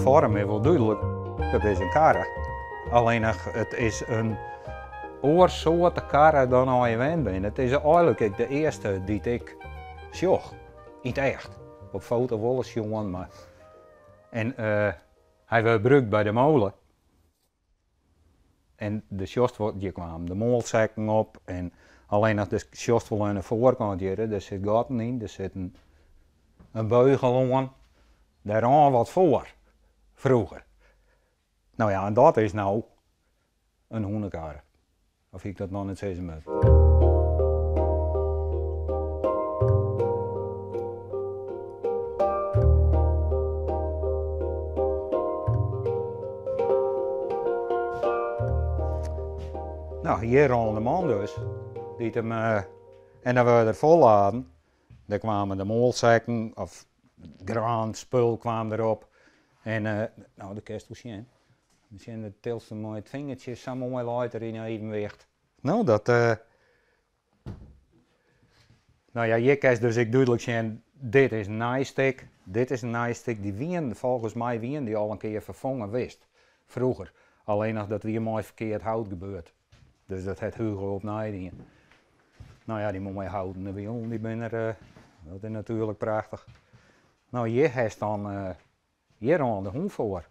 vorm is wel duidelijk. Het is een karre. Alleen het is een oorsoorte karre dan je gewend bent. Het is eigenlijk de eerste die ik zag. In het echt. Op foto wel eens jongen, maar... En hij werd gebruikt bij de molen. En de sjost die kwam de molzekken op en alleen nog de sjost wel aan de voorkant hier, er zit gaten in, er zit een beugel aan, daar aan wat voor, vroeger. Nou ja, en dat is nou een hoenekar. Of ik dat nog niet zeggen moet. Nou, hier rollen de man dus. Die hem, en dan we er vol hadden. Dan kwamen de molzekken of graan, spul kwam erop. En nou, de kerst was zien. Misschien de tilste mooi het vingertje zo mooi later in evenwicht. Nou, dat. Nou ja, je kan dus ik duidelijk zien, dit is een nijstik. Dit is een nijstik. Die wien, volgens mij wien die al een keer vervangen wist. Vroeger. Alleen nog dat weer mooi verkeerd hout gebeurt. Dus dat het Hugo op nijden. Nou ja, die moet mij houden. De wiel, die ben er, dat is natuurlijk prachtig. Nou, hier heeft dan hier aan de hoen voor.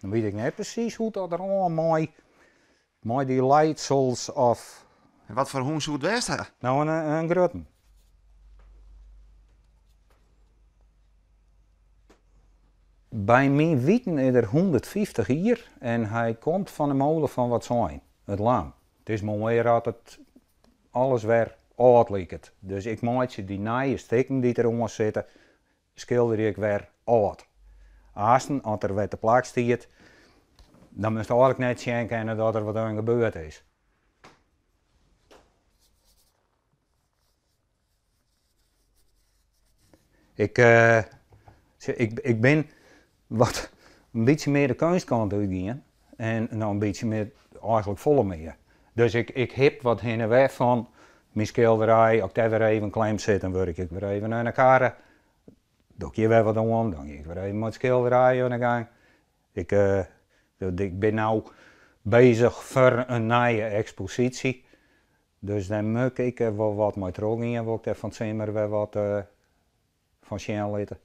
Dan weet ik niet precies hoe dat er allemaal met die leidsels of... En wat voor hoen zou het best hebben? Nou, een grutten. Bij mijn wieten is er 150 hier en hij komt van de molen van wat zijn, het lam. Het is mooi dat het alles weer oud lijkt. Dus ik maak ze die nieuwe stikken die eronder zitten, schilder ik weer oud. Als er weer te plak stiert, dan moet je eigenlijk net zien kennen dat er wat aan gebeurd is. Ik ben wat een beetje meer de kunstkant uitgegaan en nou een beetje meer eigenlijk volle meer. Dus ik heb wat heen en weg van mijn schilderij, als ik daar weer even klem zit, dan word ik weer even aan elkaar. Doe ik hier weer wat aan, dan ga ik weer even met schilderij aan de gang. Ik ben nu bezig voor een nieuwe expositie. Dus dan moet ik er wel wat mee terug en wil ik er van het zomer weer wat van zien laten.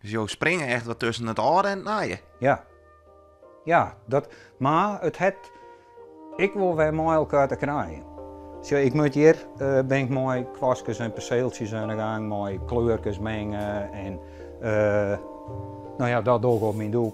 Dus je springen echt wat tussen het oude en het nieuwe? Ja. Ja, maar ik wil weer mooi elkaar te krijgen. Zo, ik moet hier ben ik mooi kwastjes en perceeltjes aan de gang, mooi kleurtjes mengen en nou ja, dat doe ik op mijn doel.